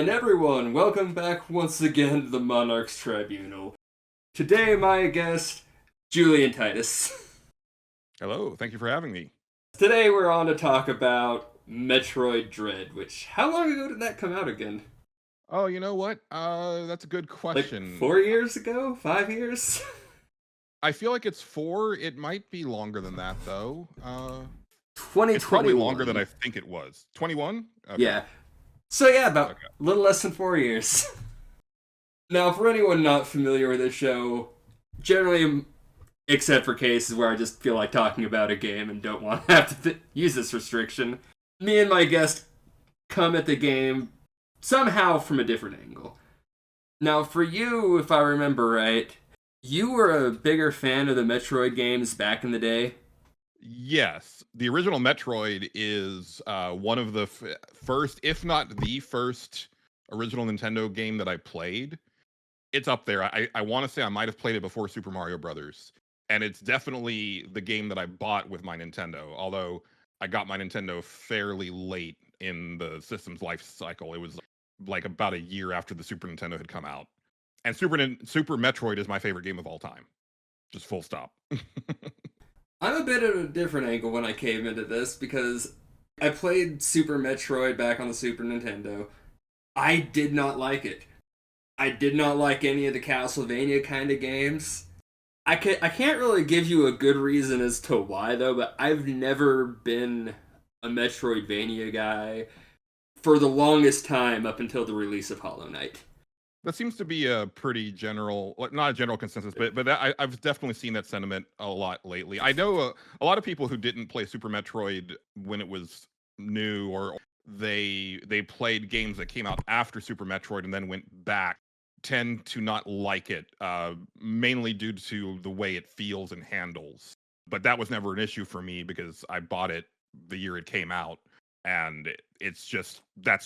And everyone, welcome back once again to the Monarchs Tribunal. Today, my guest, Julian Titus. Hello, thank you for having me. Today, we're on to talk about Metroid Dread, which, how long ago did that come out again? Oh, you know what? That's a good Like question. 4 years ago? 5 years? I feel like it's 4. It might be longer than that, though. It's probably 2021. longer than I think it was. 21? Okay. Yeah. So yeah, about Okay. a little less than 4 years. Now, for anyone not familiar with this show, generally, except for cases where I just feel like talking about a game and don't want to have to use this restriction, me and my guest come at the game somehow from a different angle. Now, for you, if I remember right, you were a bigger fan of the Metroid games back in the day. Yes, the original Metroid is one of the first, if not the first, original Nintendo game that I played. It's up there. I want to say I might have played it before Super Mario Brothers. And it's definitely the game that I bought with my Nintendo. Although I got my Nintendo fairly late in the system's life cycle. It was like about a year after the Super Nintendo had come out. And Super Metroid is my favorite game of all time. Just full stop. I'm a bit at a different angle when I came into this because I played Super Metroid back on the Super Nintendo. I did not like it. I did not like any of the Castlevania kind of games. I can't really give you a good reason as to why though, but I've never been a Metroidvania guy for the longest time up until the release of Hollow Knight. That seems to be a pretty general, not a general consensus, but I've definitely seen that sentiment a lot lately. I know a lot of people who didn't play Super Metroid when it was new, or they played games that came out after Super Metroid and then went back, tend to not like it, mainly due to the way it feels and handles. But that was never an issue for me because I bought it the year it came out, and that's just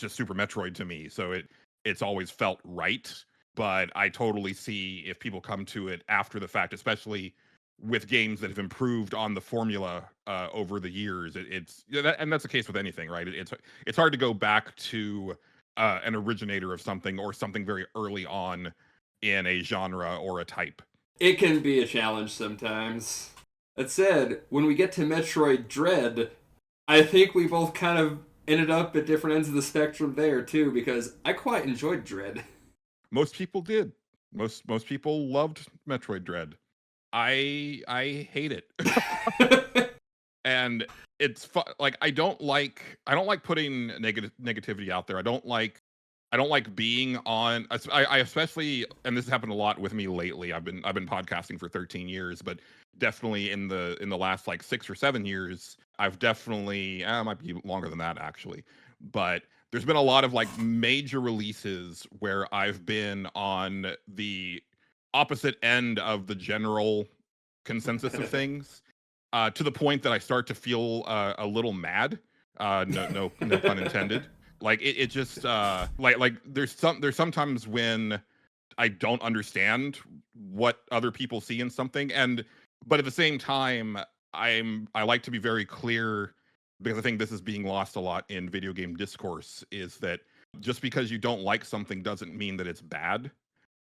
Super Metroid to me. So it's always felt right. But I totally see if people come to it after the fact, especially with games that have improved on the formula over the years. And that's the case with anything, right? It's hard to go back to an originator of something or something very early on in a genre or a type. It can be a challenge sometimes. That said, when we get to Metroid Dread, I think we both kind of ended up at different ends of the spectrum there too, because I quite enjoyed Dread. Most people did. Most people loved Metroid Dread. I hate it. And it's like I don't like putting negativity out there. I don't like being on. I especially, and this has happened a lot with me lately. I've been podcasting for 13 years, but definitely in the last like 6 or 7 years, I've definitely it might be longer than that actually, but there's been a lot of like major releases where I've been on the opposite end of the general consensus of things, to the point that I start to feel a little mad. No pun intended. Like it just like there's sometimes when I don't understand what other people see in something, but at the same time I like to be very clear, because I think this is being lost a lot in video game discourse, is that just because you don't like something doesn't mean that it's bad.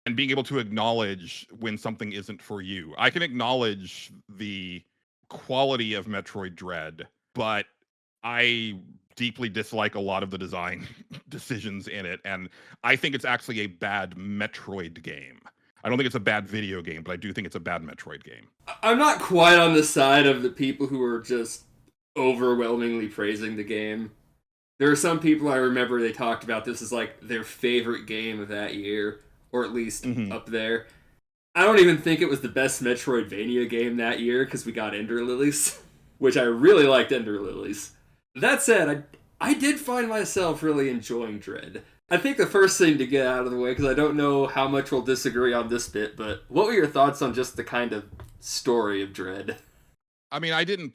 And being able to acknowledge when something isn't for you. I can acknowledge the quality of Metroid Dread, but I deeply dislike a lot of the design decisions in it, and I think it's actually a bad Metroid game. I don't think it's a bad video game, but I do think it's a bad Metroid game. I'm not quite on the side of the people who are just overwhelmingly praising the game. There are some people I remember they talked about this as like their favorite game of that year, or at least up there. I don't even think it was the best Metroidvania game that year because we got Ender Lilies, which I really liked Ender Lilies. That said, I did find myself really enjoying Dread. I think the first thing to get out of the way, because I don't know how much we'll disagree on this bit, but what were your thoughts on just the kind of story of Dread? I mean, I didn't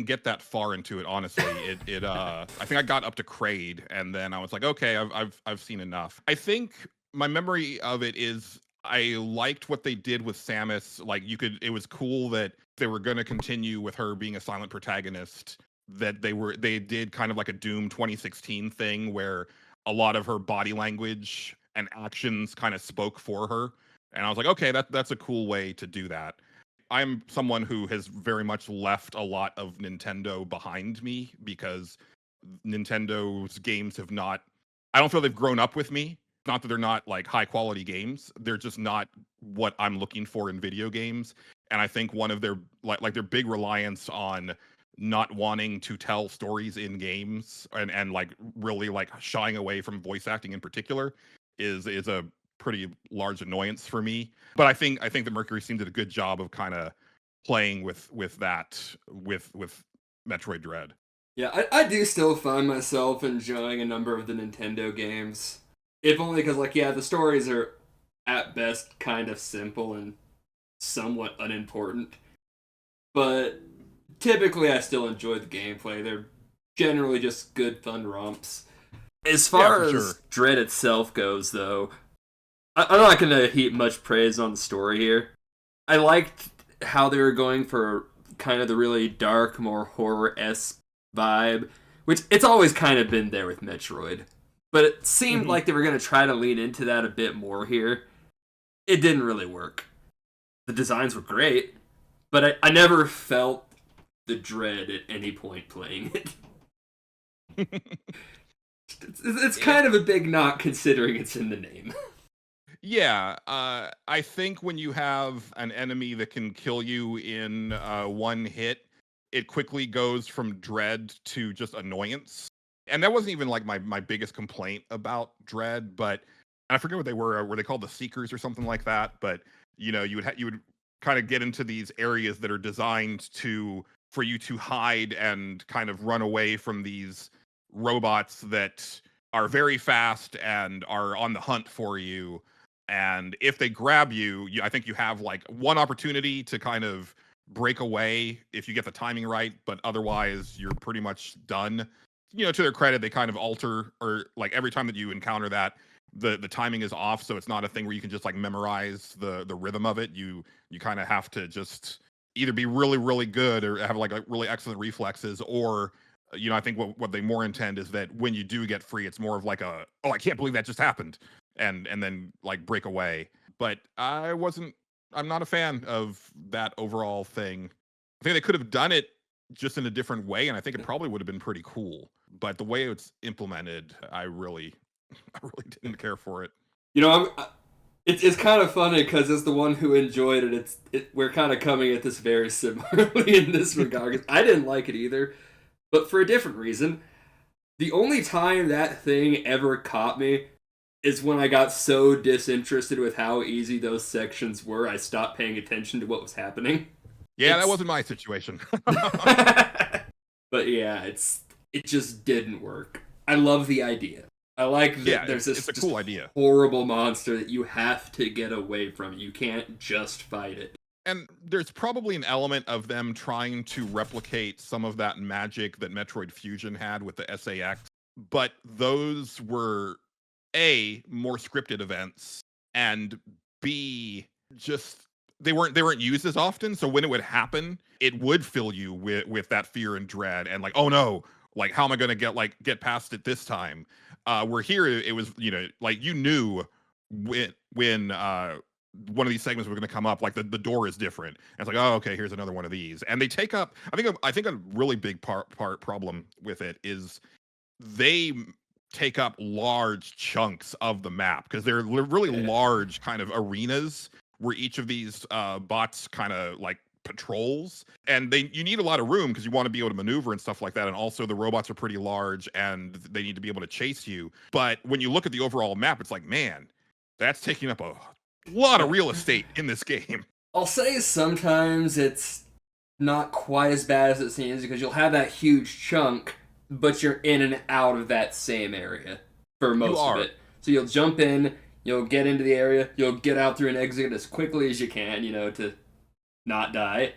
get that far into it, honestly. I think I got up to Kraid, and then I was like, okay, I've seen enough. I think my memory of it is I liked what they did with Samus. Like it was cool that they were going to continue with her being a silent protagonist, that they did kind of like a Doom 2016 thing where a lot of her body language and actions kind of spoke for her. And I was like, okay, that's a cool way to do that. I'm someone who has very much left a lot of Nintendo behind me because Nintendo's games have not, I don't feel they've grown up with me. Not that they're not like high quality games, they're just not what I'm looking for in video games. And I think one of their like their big reliance on not wanting to tell stories in games and like really like shying away from voice acting in particular is a pretty large annoyance for me. But I think that Mercury Steam did a good job of kind of playing with that with Metroid Dread. Yeah, I do still find myself enjoying a number of the Nintendo games. If only because, like, yeah, the stories are at best kind of simple and somewhat unimportant. But typically I still enjoy the gameplay. They're generally just good, fun romps. As far as Dread itself goes, though, I'm not going to heap much praise on the story here. I liked how they were going for kind of the really dark, more horror-esque vibe, which it's always kind of been there with Metroid. But it seemed like they were going to try to lean into that a bit more here. It didn't really work. The designs were great, but I never felt the dread at any point playing it. It's kind of a big knock considering it's in the name. Yeah, I think when you have an enemy that can kill you in one hit, it quickly goes from dread to just annoyance. And that wasn't even like my biggest complaint about Dread, but and I forget what they were they called the Seekers or something like that? But you know, you would kind of get into these areas that are designed for you to hide and kind of run away from these robots that are very fast and are on the hunt for you. And if they grab you, I think you have like one opportunity to kind of break away if you get the timing right, but otherwise you're pretty much done. You know, to their credit, they kind of alter, or like every time that you encounter that, the timing is off, so it's not a thing where you can just like memorize the rhythm of it. You kind of have to just either be really, really good or have like really excellent reflexes, or you know, I think what they more intend is that when you do get free, it's more of like a, oh, I can't believe that just happened, and then like break away. But I'm not a fan of that overall thing. I think they could have done it just in a different way, and I think it probably would have been pretty cool. But the way it's implemented, I really didn't care for it. You know, it's kind of funny because as the one who enjoyed it, we're kind of coming at this very similarly in this regard. 'Cause I didn't like it either, but for a different reason. The only time that thing ever caught me is when I got so disinterested with how easy those sections were, I stopped paying attention to what was happening. Yeah, that wasn't my situation. But yeah, it just didn't work. I love the idea. I like that there's this it's a cool idea. Horrible monster that you have to get away from. You can't just fight it. And there's probably an element of them trying to replicate some of that magic that Metroid Fusion had with the SAX, but those were A, more scripted events, and B, just they weren't used as often, so when it would happen, it would fill you with that fear and dread and like, oh no, like how am I going to get past it this time? Where here it was, you know, like you knew when one of these segments were going to come up, like the door is different. And it's like, oh, okay, here's another one of these. And they take up, I think a really big problem with it is they take up large chunks of the map because they're really large kind of arenas where each of these bots kind of like patrols, and you need a lot of room because you want to be able to maneuver and stuff like that, and also the robots are pretty large and they need to be able to chase you. But when you look at the overall map, it's like, man, that's taking up a lot of real estate in this game. I'll say sometimes it's not quite as bad as it seems because you'll have that huge chunk, but you're in and out of that same area for most of it. So you'll jump in, you'll get into the area, you'll get out through an exit as quickly as you can, you know, to not die.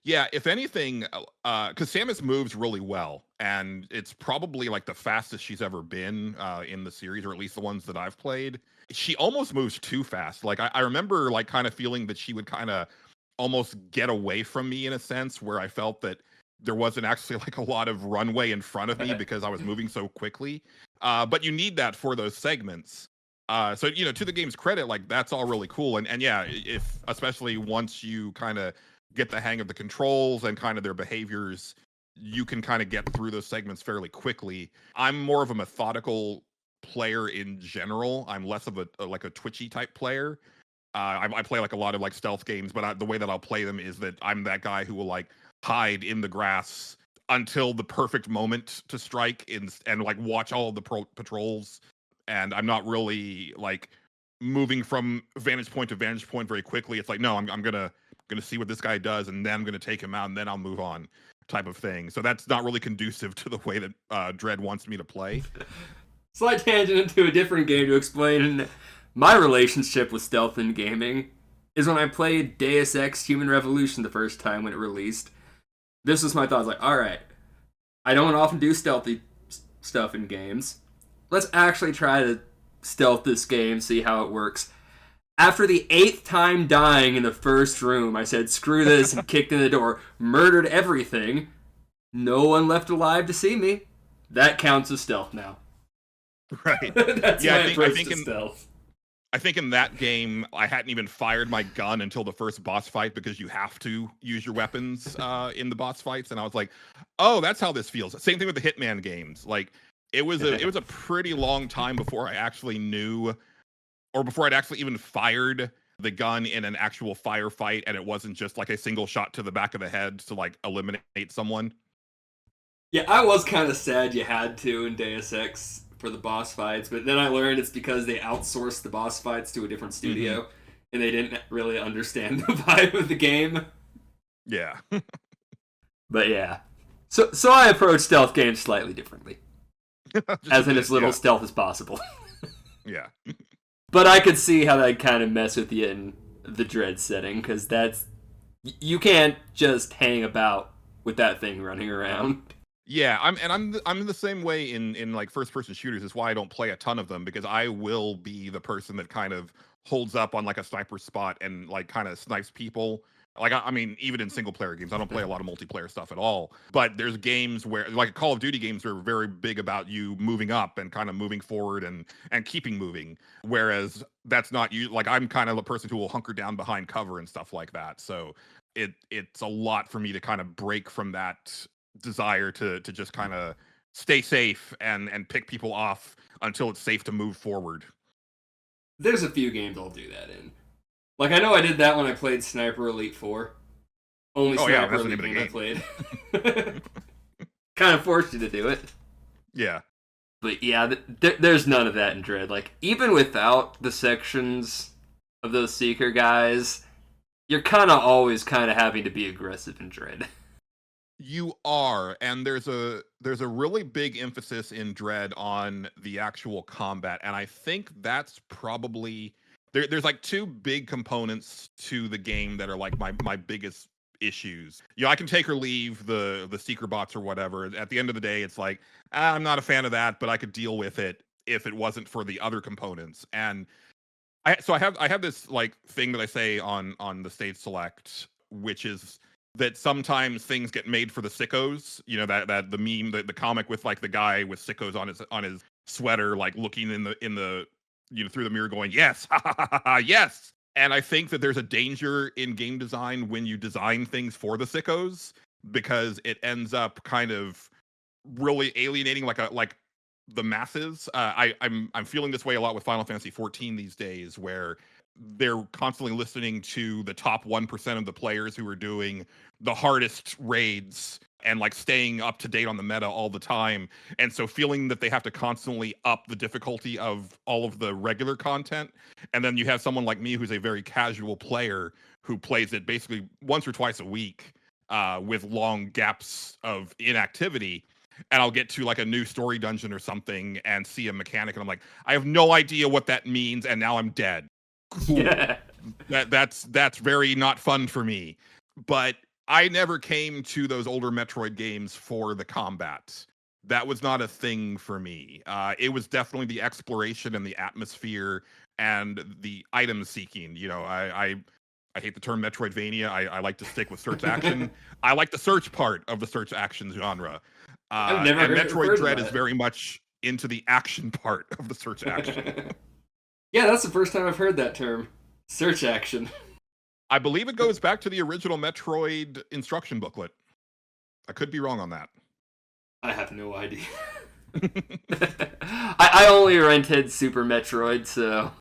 Yeah, if anything, because Samus moves really well, and it's probably like the fastest she's ever been in the series, or at least the ones that I've played. She almost moves too fast. Like I remember like kind of feeling that she would kind of almost get away from me in a sense, where I felt that there wasn't actually like a lot of runway in front of me because I was moving so quickly. But you need that for those segments. So to the game's credit, like that's all really cool. And yeah, if especially once you kind of get the hang of the controls and kind of their behaviors, you can kind of get through those segments fairly quickly. I'm more of a methodical player in general. I'm less of a twitchy type player. I play like a lot of like stealth games, but the way that I'll play them is that I'm that guy who will like hide in the grass until the perfect moment to strike and like watch all of the patrols. And I'm not really like moving from vantage point to vantage point very quickly. It's like, no, I'm gonna see what this guy does, and then I'm gonna take him out, and then I'll move on, type of thing. So that's not really conducive to the way that Dread wants me to play. Slight tangent into a different game to explain my relationship with stealth in gaming is when I played Deus Ex Human Revolution the first time when it released. This was my thoughts, like, alright, I don't often do stealthy stuff in games. Let's actually try to stealth this game, see how it works. After the 8th time dying in the first room, I said, screw this, and kicked in the door, murdered everything. No one left alive to see me. That counts as stealth now. Right. That's yeah, my approach to stealth. I think in that game, I hadn't even fired my gun until the first boss fight because you have to use your weapons in the boss fights, and I was like, "Oh, that's how this feels." Same thing with the Hitman games. Like, it was a pretty long time before I actually knew, or before I'd actually even fired the gun in an actual firefight, and it wasn't just like a single shot to the back of the head to like eliminate someone. Yeah, I was kind of sad you had to in Deus Ex for the boss fights, but then I learned it's because they outsourced the boss fights to a different studio, and they didn't really understand the vibe of the game. Yeah. But yeah. So I approach stealth games slightly differently. As in as little stealth as possible. Yeah. But I could see how that kind of mess with you in the Dread setting, because you can't just hang about with that thing running around. Yeah, I'm the same way in like first person shooters. Is why I don't play a ton of them, because I will be the person that kind of holds up on like a sniper spot and like kind of snipes people. Like I mean, even in single player games, I don't play a lot of multiplayer stuff at all. But there's games where like Call of Duty games are very big about you moving up and kind of moving forward and keeping moving. Whereas that's not you. Like I'm kind of a person who will hunker down behind cover and stuff like that. So it's a lot for me to kind of break from that desire to just kind of stay safe and pick people off until it's safe to move forward. There's a few games I'll do that in. Like, I know I did that when I played Sniper Elite 4. Only Sniper Elite game I played. Kind of forced you to do it. Yeah. But yeah, there's none of that in Dread. Like, even without the sections of those Seeker guys, you're kind of always kind of having to be aggressive in Dread. You are, and there's a really big emphasis in Dread on the actual combat, and I think that's probably there's like two big components to the game that are like my biggest issues. I can take or leave the Seeker bots or whatever. At the end of the day, it's like I'm not a fan of that, but I could deal with it if it wasn't for the other components. And I have this like thing that I say on the stage select, which is that sometimes things get made for the sickos. That the meme, the comic with like the guy with sickos on his sweater, like looking in the through the mirror, going yes, ha ha ha ha, yes. And I think that there's a danger in game design when you design things for the sickos, because it ends up kind of really alienating like the masses. I'm feeling this way a lot with Final Fantasy 14 these days, where they're constantly listening to the top 1% of the players who are doing the hardest raids and like staying up to date on the meta all the time. And so feeling that they have to constantly up the difficulty of all of the regular content. And then you have someone like me who's a very casual player who plays it basically once or twice a week with long gaps of inactivity. And I'll get to like a new story dungeon or something and see a mechanic, and I'm like, I have no idea what that means, and now I'm dead. Cool. Yeah. That's very not fun for me. But I never came to those older Metroid games for the combat. That was not a thing for me. It was definitely the exploration and the atmosphere and the item seeking. I hate the term Metroidvania. I like to stick with search action. I like the search part of the search action genre. I've never heard Metroid Dread is very much into the action part of the search action. Yeah, that's the first time I've heard that term. Search action. I believe it goes back to the original Metroid instruction booklet. I could be wrong on that. I have no idea. I only rented Super Metroid, so...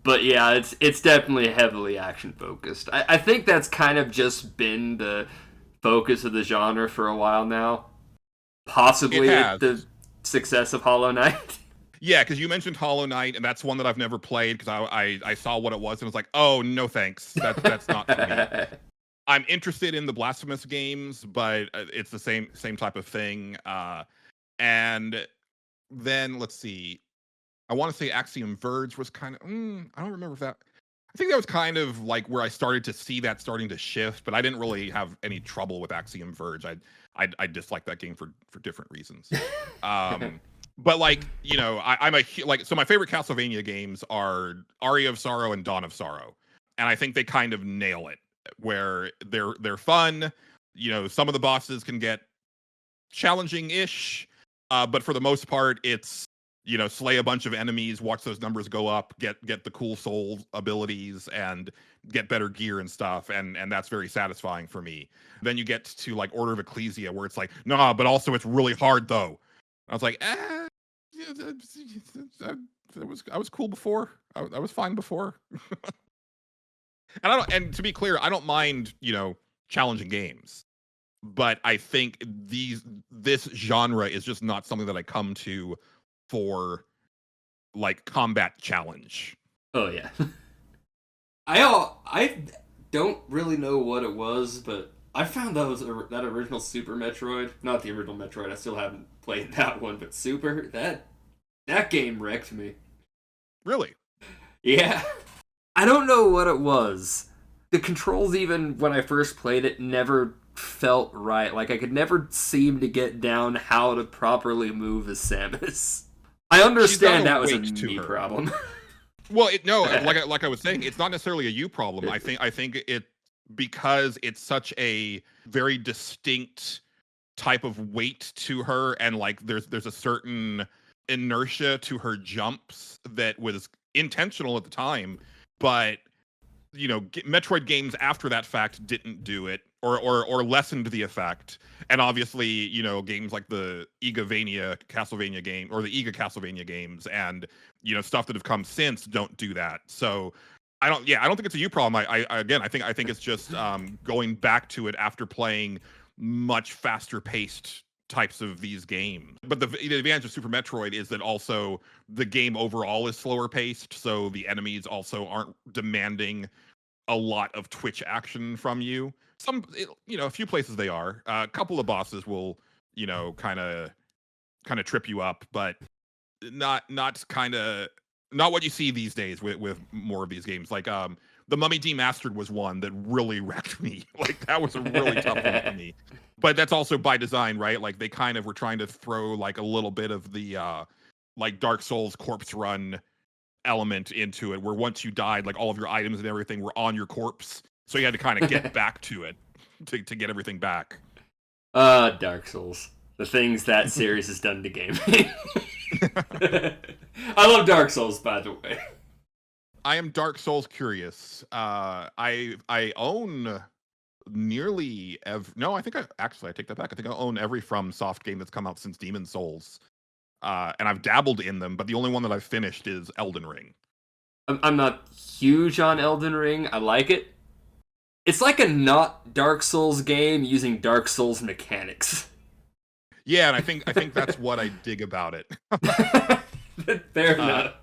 But yeah, it's definitely heavily action focused. I think that's kind of just been the focus of the genre for a while now. Possibly the success of Hollow Knight. Yeah, because you mentioned Hollow Knight, and that's one that I've never played because I saw what it was and was like, oh, no thanks. That's not for me. I'm interested in the Blasphemous games, but it's the same type of thing. And then, let's see. I want to say Axiom Verge was kind of... I don't remember if that... I think that was kind of like where I started to see that starting to shift, but I didn't really have any trouble with Axiom Verge. I disliked that game for different reasons. But like, you know, so my favorite Castlevania games are Aria of Sorrow and Dawn of Sorrow. And I think they kind of nail it, where they're fun. You know, some of the bosses can get challenging-ish, but for the most part, it's, you know, slay a bunch of enemies, watch those numbers go up, get the cool soul abilities, and get better gear and stuff, and that's very satisfying for me. Then you get to like Order of Ecclesia, where it's like, nah, but also it's really hard though. I was like, yeah, I was cool before. I was fine before. And to be clear, I don't mind, you know, challenging games, but I think this genre is just not something that I come to for like combat challenge. Oh yeah. I don't really know what it was, but I found that original Super Metroid, not the original Metroid. I still haven't played that one, but Super, that game wrecked me. Really? Yeah. I don't know what it was. The controls, even when I first played it, never felt right. Like I could never seem to get down how to properly move as Samus. I understand that was a me problem. Well, like I was saying, it's not necessarily a you problem. I think it, because it's such a very distinct type of weight to her, and like there's a certain inertia to her jumps that was intentional at the time, but you know, Metroid games after that fact didn't do it, or lessened the effect. And obviously, you know, games like the Igavania Castlevania game, or the Iga Castlevania games, and, you know, stuff that have come since don't do that. So I don't think it's a you problem. I think it's just going back to it after playing much faster paced types of these games. But the advantage of Super Metroid is that also the game overall is slower paced, so the enemies also aren't demanding a lot of twitch action from you. A few places they are. A couple of bosses will, you know, kind of trip you up, but not what you see these days with more of these games. Like the Mummy Demastered was one that really wrecked me. Like that was a really tough one for me. But that's also by design, right? Like they kind of were trying to throw like a little bit of the like Dark Souls corpse run element into it, where once you died, like all of your items and everything were on your corpse, so you had to kind of get back to it to get everything back. Dark Souls, the things that series has done to gaming. I love Dark Souls, by the way. I am Dark Souls curious. I own nearly I take that back. I think I own every FromSoft game that's come out since Demon Souls. And I've dabbled in them, but the only one that I've finished is Elden Ring. I'm not huge on Elden Ring. I like it. It's like a not Dark Souls game using Dark Souls mechanics. Yeah, and I think that's what I dig about it. Fair enough.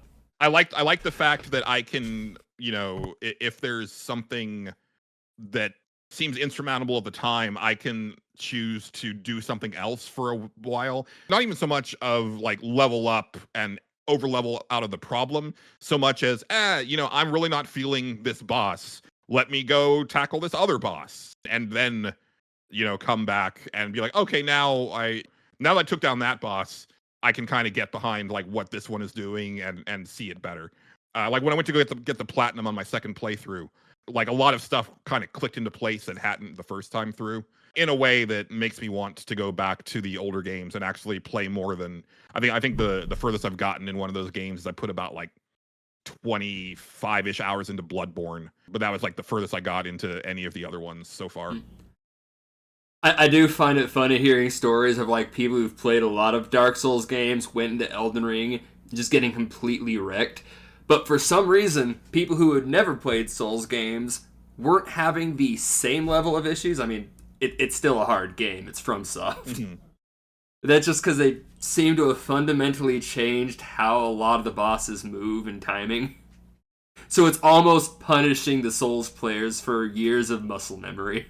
I like the fact that I can, you know, if there's something that seems insurmountable at the time, I can choose to do something else for a while. Not even so much of like level up and over level out of the problem, so much as, you know, I'm really not feeling this boss. Let me go tackle this other boss. And then, you know, come back and be like, okay, now that I took down that boss, I can kind of get behind like what this one is doing and see it better. Like when I went to go get the platinum on my second playthrough, like a lot of stuff kind of clicked into place that hadn't the first time through. in a way that makes me want to go back to the older games and actually play more than I think the furthest I've gotten in one of those games is I put about like 25-ish hours into Bloodborne, but that was like the furthest I got into any of the other ones so far. I do find it funny hearing stories of like people who've played a lot of Dark Souls games, went into Elden Ring, just getting completely wrecked. But for some reason, people who had never played Souls games weren't having the same level of issues. I mean, it's still a hard game. It's from Soft. Mm-hmm. That's just because they seem to have fundamentally changed how a lot of the bosses move and timing. So it's almost punishing the Souls players for years of muscle memory.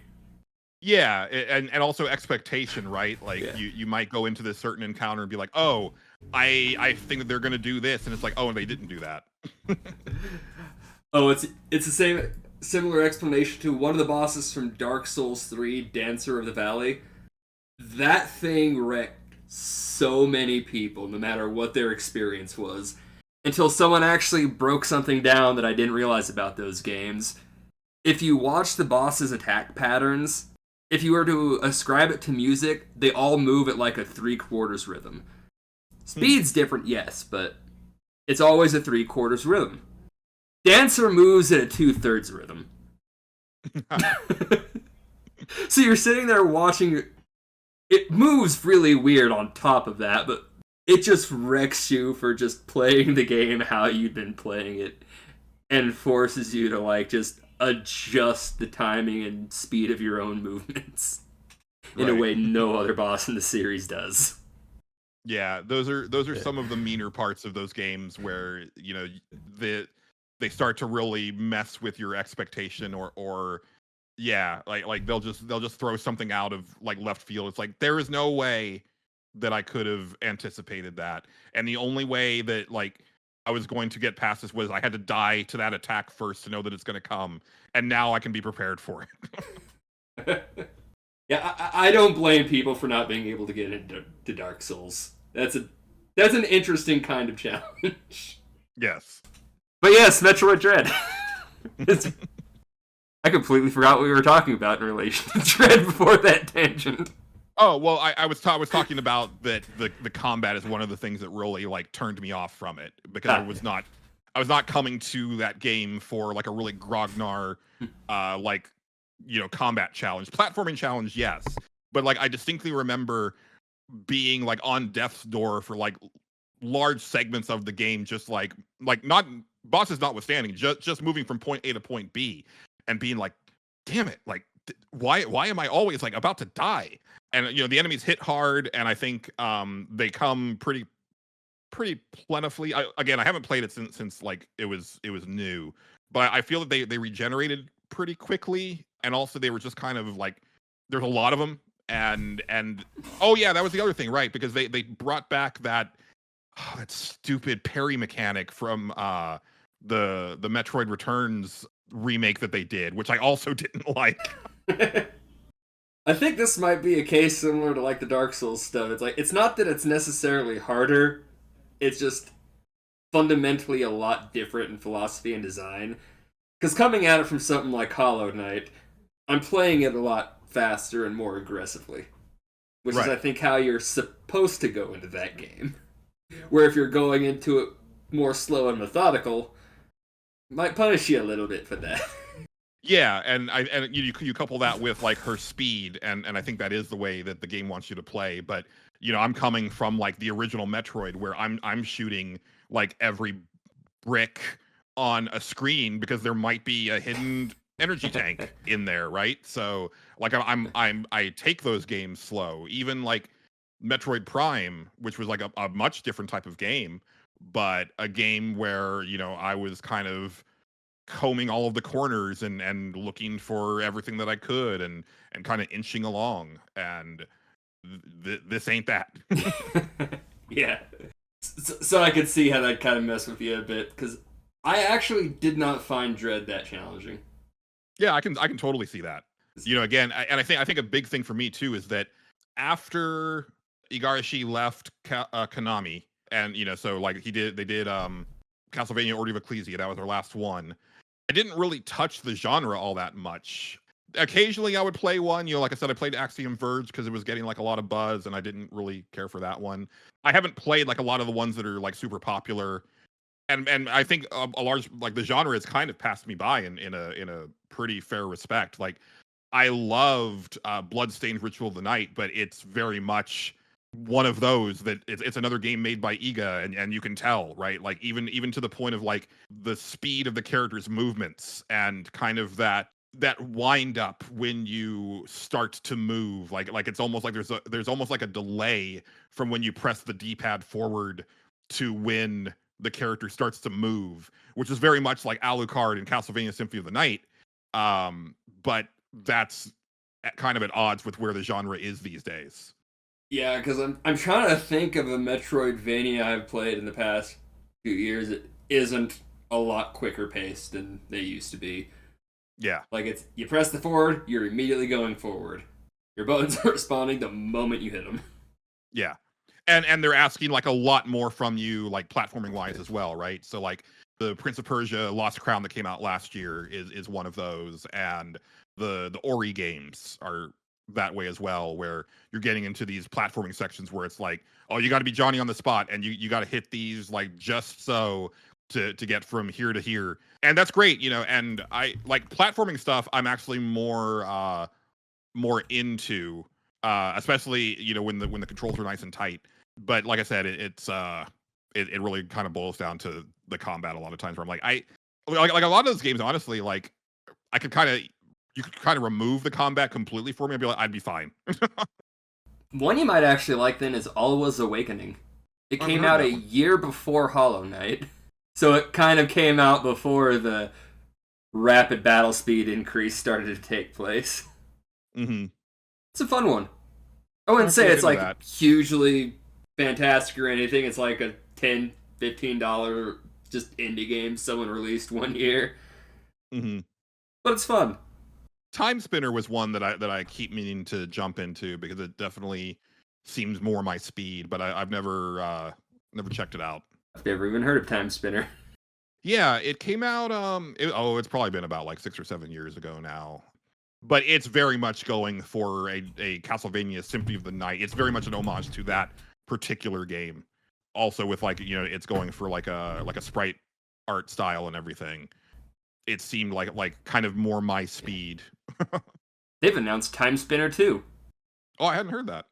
Yeah, and also expectation, right? Like Yeah. you might go into this certain encounter and be like, oh, I think that they're gonna do this, and it's like, oh, and they didn't do that. Oh, it's the same similar explanation to one of the bosses from Dark Souls 3, Dancer of the Valley. That thing wrecked so many people, no matter what their experience was, until someone actually broke something down that I didn't realize about those games. If you watch the boss's attack patterns, if you were to ascribe it to music, they all move at like a 3/4 rhythm. Speed's different, yes, but it's always a 3/4 rhythm. Dancer moves at a 2/3 rhythm. So you're sitting there watching. It moves really weird on top of that, but it just wrecks you for just playing the game how you'd been playing it, and forces you to like just adjust the timing and speed of your own movements in a way no other boss in the series does. Yeah, those are some of the meaner parts of those games where they start to really mess with your expectation or yeah, like they'll just throw something out of like left field. It's like there is no way that I could have anticipated that, and the only way that like I was going to get past this was I had to die to that attack first to know that it's going to come, and now I can be prepared for it. Yeah, I don't blame people for not being able to get into Dark Souls. That's an interesting kind of challenge. Yes. But yes, Metroid Dread. I completely forgot what we were talking about in relation to Dread before that tangent. Oh well, I was talking about that the combat is one of the things that really like turned me off from it because I was not coming to that game for like a really grognar like combat challenge, platforming challenge, yes, but like I distinctly remember being like on death's door for like large segments of the game, just like not bosses notwithstanding, just moving from point A to point B and being like, damn it, like why am I always like about to die? And the enemies hit hard, and I think they come pretty plentifully. I haven't played it since like it was new, but I feel that they regenerated pretty quickly, and also they were just kind of like there's a lot of them, and oh yeah, that was the other thing, right? Because they brought back that stupid parry mechanic from the Metroid Returns remake that they did, which I also didn't like. I think this might be a case similar to like the Dark Souls stuff. It's like it's not that it's necessarily harder, it's just fundamentally a lot different in philosophy and design. Because coming at it from something like Hollow Knight, I'm playing it a lot faster and more aggressively. Which is, I think, how you're supposed to go into that game. Where if you're going into it more slow and methodical, it might punish you a little bit for that. Yeah, and you couple that with like her speed, and I think that is the way that the game wants you to play. But I'm coming from like the original Metroid, where I'm shooting like every brick on a screen because there might be a hidden energy tank in there, right? So like I take those games slow. Even like Metroid Prime, which was like a much different type of game, but a game where I was kind of combing all of the corners and looking for everything that I could and kind of inching along, and this ain't that. Yeah, so I could see how that kind of messed with you a bit, because I actually did not find Dread that challenging. Yeah, I can totally see that. Again, I think a big thing for me too is that after Igarashi left Konami, and so like they did Castlevania Order of Ecclesia, that was our last one. I didn't really touch the genre all that much occasionally I would play one. Like I said, I played Axiom Verge because it was getting like a lot of buzz, and I didn't really care for that one. I haven't played like a lot of the ones that are like super popular, and I think a large like the genre has kind of passed me by in a pretty fair respect. Like I loved Bloodstained Ritual of the Night, but it's very much one of those that it's another game made by Iga, and you can tell, right? Like even to the point of like the speed of the characters' movements and kind of that wind up when you start to move. Like it's almost like there's almost like a delay from when you press the D-pad forward to when the character starts to move, which is very much like Alucard in Castlevania Symphony of the Night. But that's kind of at odds with where the genre is these days. Yeah, because I'm trying to think of a Metroidvania I've played in the past few years. It isn't a lot quicker paced than they used to be. Yeah. Like it's you press the forward, you're immediately going forward. Your buttons are responding the moment you hit them. Yeah. And they're asking like a lot more from you, like platforming wise as well, right? So like the Prince of Persia Lost Crown that came out last year is one of those, and the Ori games are that way as well, where you're getting into these platforming sections where it's like, oh, you got to be Johnny on the spot, and you got to hit these like just so to get from here to here, and that's great, And I like platforming stuff. I'm actually more into, especially when the controls are nice and tight. But like I said, it really kind of boils down to the combat a lot of times. Where I'm like like a lot of those games, honestly, like I could kind of you could kind of remove the combat completely for me. I'd be fine. One you might actually like then is Alwa's Awakening. It came out a year before Hollow Knight, so it kind of came out before the rapid battle speed increase started to take place. Mm-hmm. It's a fun one. I wouldn't say it's like hugely fantastic or anything. It's like a $10, $15 just indie game someone released one year. Mm-hmm. But it's fun. Time Spinner was one that I keep meaning to jump into because it definitely seems more my speed, but I've never checked it out. I've never even heard of Time Spinner. Yeah, it came out it's probably been about like 6 or 7 years ago now. But it's very much going for a Castlevania Symphony of the Night. It's very much an homage to that particular game. Also with like, it's going for like a sprite art style and everything. It seemed like kind of more my speed. They've announced Time Spinner 2. Oh, I hadn't heard that.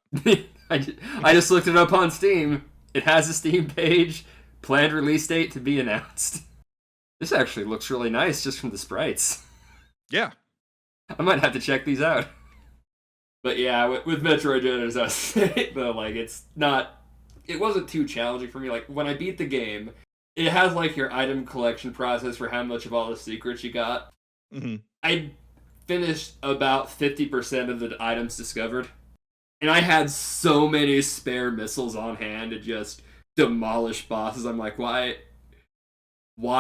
I just looked it up on Steam. It has a Steam page. Planned release date to be announced. This actually looks really nice just from the sprites. Yeah. I might have to check these out. But yeah, with Metroid Dread, as I say, though, like it wasn't too challenging for me. Like when I beat the game, it has like your item collection process for how much of all the secrets you got. Mm-hmm. I finished about 50% of the items discovered, and I had so many spare missiles on hand to just demolish bosses. I'm like, why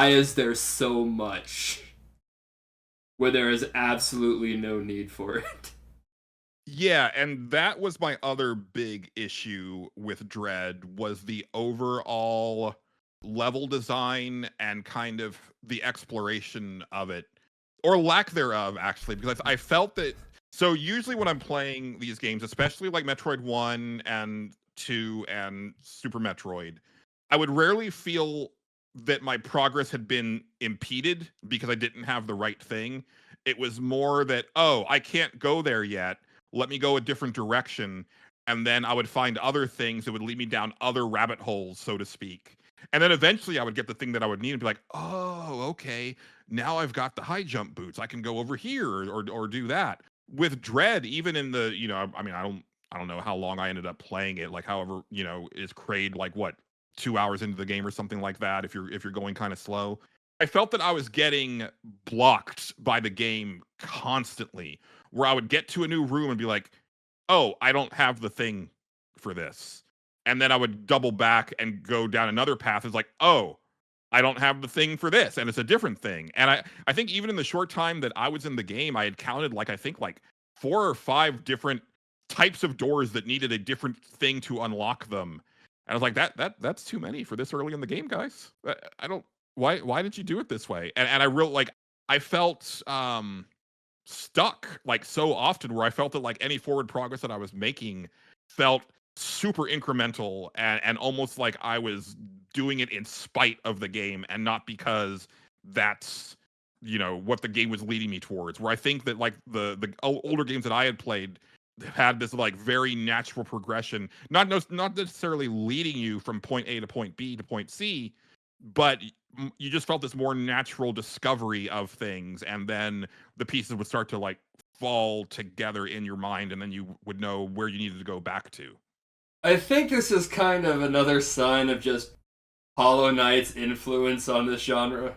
is there so much where there is absolutely no need for it? Yeah, and that was my other big issue with Dread, was the overall level design and kind of the exploration of it, or lack thereof, actually, because I felt that. So usually when I'm playing these games, especially like Metroid 1 and 2 and Super Metroid, I would rarely feel that my progress had been impeded because I didn't have the right thing. It was more that, oh, I can't go there yet. Let me go a different direction. And then I would find other things that would lead me down other rabbit holes, so to speak. And then eventually I would get the thing that I would need and be like, oh, okay, now I've got the high jump boots. I can go over here or do that. With Dread, even in the, I mean, I don't know how long I ended up playing it. Like, however, is Kraid like what, 2 hours into the game or something like that, if you're going kind of slow. I felt that I was getting blocked by the game constantly, where I would get to a new room and be like, oh, I don't have the thing for this. And then I would double back and go down another path. It's like, oh, I don't have the thing for this, and it's a different thing. And I think even in the short time that I was in the game, I had counted like 4 or 5 different types of doors that needed a different thing to unlock them. And I was like, that's too many for this early in the game, guys. I don't. Why did you do it this way? And I really I felt stuck like so often, where I felt that like any forward progress that I was making felt super incremental, and almost like I was doing it in spite of the game and not because that's what the game was leading me towards. Where I think that like the older games that I had played had this like very natural progression, not necessarily leading you from point A to point B to point C, but you just felt this more natural discovery of things, and then the pieces would start to like fall together in your mind, and then you would know where you needed to go back to. I think this is kind of another sign of just Hollow Knight's influence on this genre.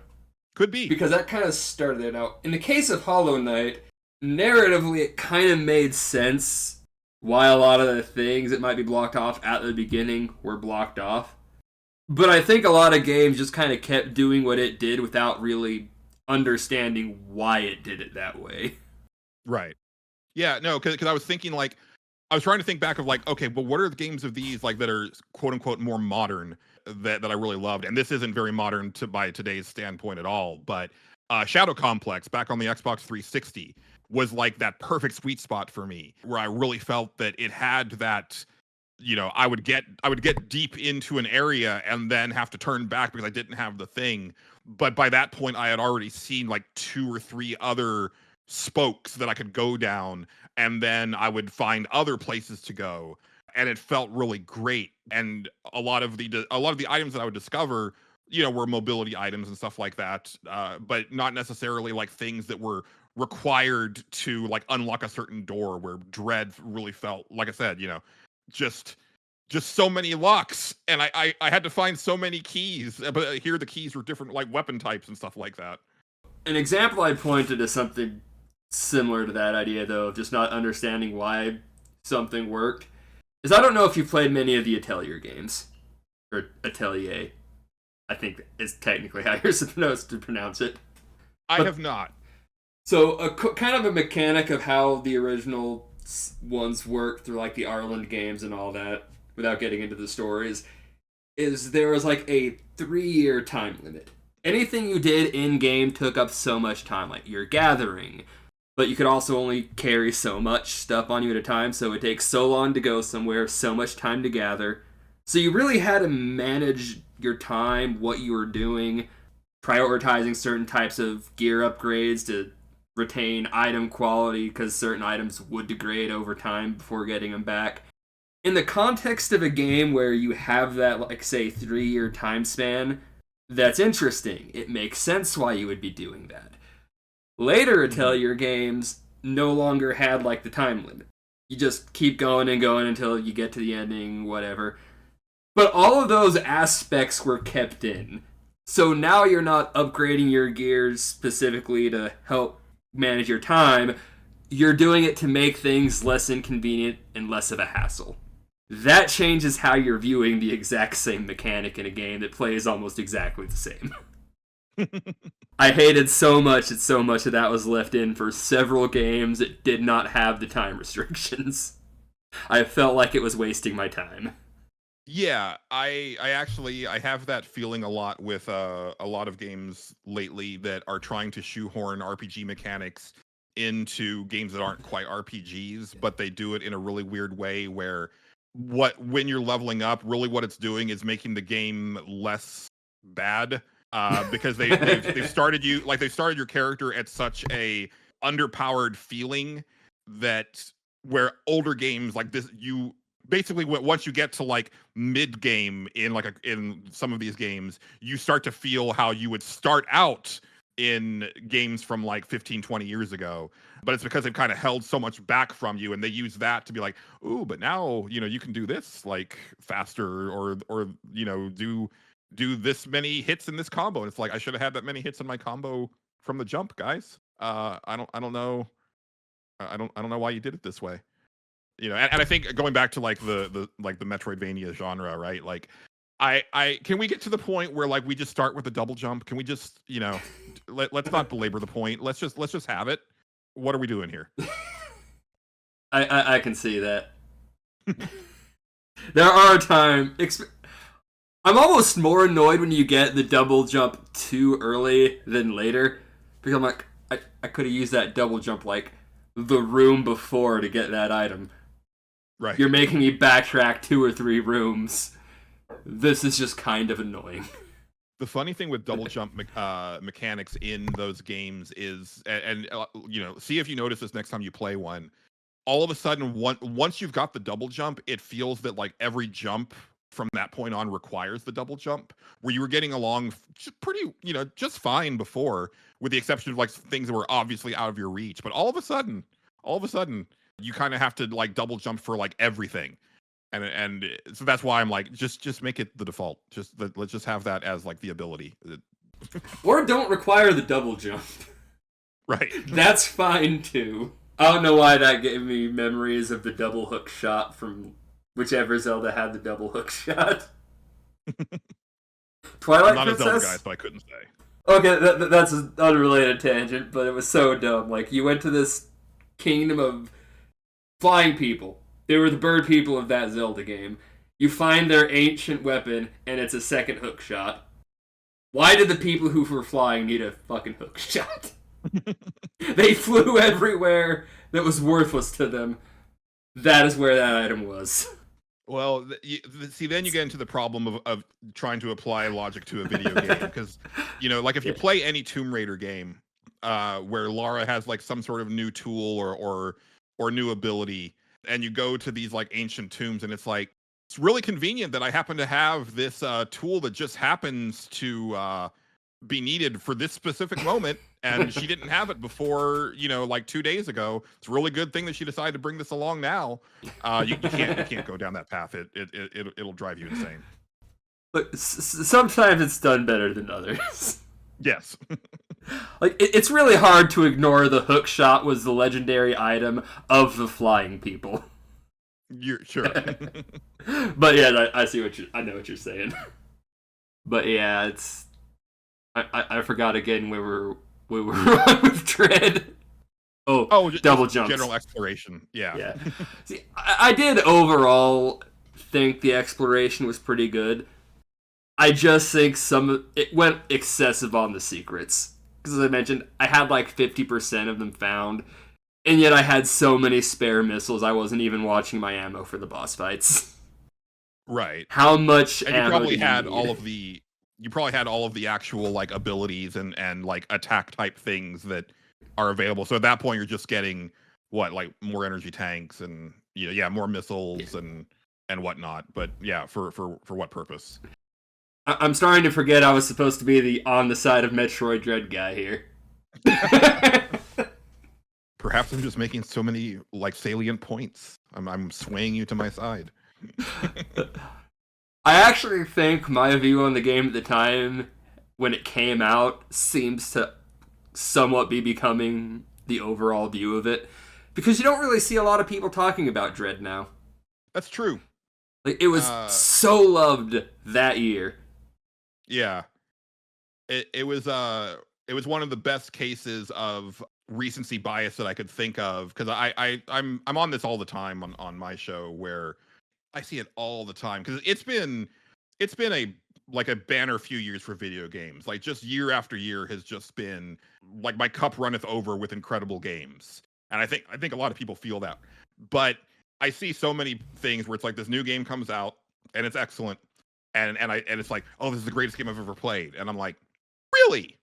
Could be. Because that kind of started it out. In the case of Hollow Knight, narratively, it kind of made sense why a lot of the things that might be blocked off at the beginning were blocked off. But I think a lot of games just kind of kept doing what it did without really understanding why it did it that way. Right. Yeah, no, because I was thinking like, I was trying to think back of like, okay, but what are the games of these like that are quote unquote more modern that I really loved? And this isn't very modern by today's standpoint at all, but Shadow Complex back on the Xbox 360 was like that perfect sweet spot for me, where I really felt that it had that, I would get deep into an area and then have to turn back because I didn't have the thing. But by that point, I had already seen like 2 or 3 other spokes that I could go down, and then I would find other places to go, and it felt really great. And a lot of the items that I would discover, were mobility items and stuff like that, but not necessarily like things that were required to like unlock a certain door. Where Dread really felt, like I said, just so many locks, and I had to find so many keys, but here the keys were different like weapon types and stuff like that. An example I pointed to something similar to that idea, though, of just not understanding why something worked, is I don't know if you played many of the Atelier games. Or Atelier. I think is technically how you're supposed to pronounce it. I have not. So, kind of a mechanic of how the original ones worked through, like, the Arland games and all that, without getting into the stories, is there was, like, a 3-year time limit. Anything you did in-game took up so much time, like your gathering, but you could also only carry so much stuff on you at a time, so it takes so long to go somewhere, so much time to gather. So you really had to manage your time, what you were doing, prioritizing certain types of gear upgrades to retain item quality, because certain items would degrade over time before getting them back. In the context of a game where you have that, like, say, 3-year time span, that's interesting. It makes sense why you would be doing that. Later Atelier games no longer had, like, the time limit. You just keep going and going until you get to the ending, whatever. But all of those aspects were kept in. So now you're not upgrading your gears specifically to help manage your time. You're doing it to make things less inconvenient and less of a hassle. That changes how you're viewing the exact same mechanic in a game that plays almost exactly the same. I hated so much that so much of that was left in for several games that did not have the time restrictions. I felt like it was wasting my time. Yeah, I have that feeling a lot with a lot of games lately that are trying to shoehorn RPG mechanics into games that aren't quite RPGs, but they do it in a really weird way where when you're leveling up, really what it's doing is making the game less bad, because they've started your character at such a underpowered feeling that where older games like this, you basically once you get to like mid game in some of these games, you start to feel how you would start out in games from like 15-20 years ago, but it's because they've kind of held so much back from you, and they use that to be like, ooh, but now you can do this like faster, or do this many hits in this combo, and it's like, I should have had that many hits in my combo from the jump, guys. I don't know why you did it this way. And I think going back to like the Metroidvania genre, right? Like, I can we get to the point where like we just start with a double jump? Can we just let's not belabor the point. Let's just have it. What are we doing here? I can see that. There are times. I'm almost more annoyed when you get the double jump too early than later, because I'm like, I could have used that double jump like the room before to get that item. Right. You're making me backtrack 2 or 3 rooms. This is just kind of annoying. The funny thing with double jump mechanics in those games is, and see if you notice this next time you play one. All of a sudden, once you've got the double jump, it feels that like every jump from that point on requires the double jump. Where you were getting along just fine before, with the exception of like things that were obviously out of your reach. But all of a sudden, you kind of have to like double jump for like everything. And so that's why I'm like, just make it the default. Let's just have that as like the ability. Or don't require the double jump. Right. That's fine too. I don't know why that gave me memories of the double hook shot from whichever Zelda had the double hook shot. Twilight I'm not Princess? a Zelda guy, so I couldn't say. Okay, that's an unrelated tangent, but it was so dumb. Like, you went to this kingdom of flying people. They were the bird people of that Zelda game. You find their ancient weapon, and it's a second hook shot. Why did the people who were flying need a fucking hook shot? They flew everywhere that was worthless to them. That is where that item was. Well, see, then you get into the problem of trying to apply logic to a video game. Because, like if you play any Tomb Raider game where Lara has like some sort of new tool or new ability, and you go to these like ancient tombs, and it's like, it's really convenient that I happen to have this tool that just happens to be needed for this specific moment, and she didn't have it before, like 2 days ago. It's a really good thing that she decided to bring this along now. You can't go down that path. It'll drive you insane. But sometimes it's done better than others. Yes. Like, it's really hard to ignore the hook shot was the legendary item of the flying people. You're sure. But yeah, I know what you're saying. But yeah, it's I forgot again where we were on with Dread. Double jumps. General exploration. Yeah. See, I did overall think the exploration was pretty good. I just think it went excessive on the secrets. Because as I mentioned, I had like 50% of them found, and yet I had so many spare missiles I wasn't even watching my ammo for the boss fights. Right. How much and ammo you probably do had need? all of the actual like abilities and like attack type things that are available. So at that point you're just getting like more energy tanks and more missiles and whatnot. But yeah, for what purpose? I'm starting to forget I was supposed to be the on the side of Metroid Dread guy here. Perhaps I'm just making so many like salient points. I'm swaying you to my side. I actually think my view on the game at the time when it came out seems to somewhat be becoming the overall view of it, because you don't really see a lot of people talking about Dread now. That's true. Like, it was so loved that year. Yeah. It was one of the best cases of recency bias that I could think of, because I'm on this all the time on my show, where I see it all the time, because it's been a banner few years for video games. Like, just year after year has just been like my cup runneth over with incredible games, and I think a lot of people feel that. But I see so many things where it's like this new game comes out and it's excellent, and it's like, oh, this is the greatest game I've ever played, and I'm like, really?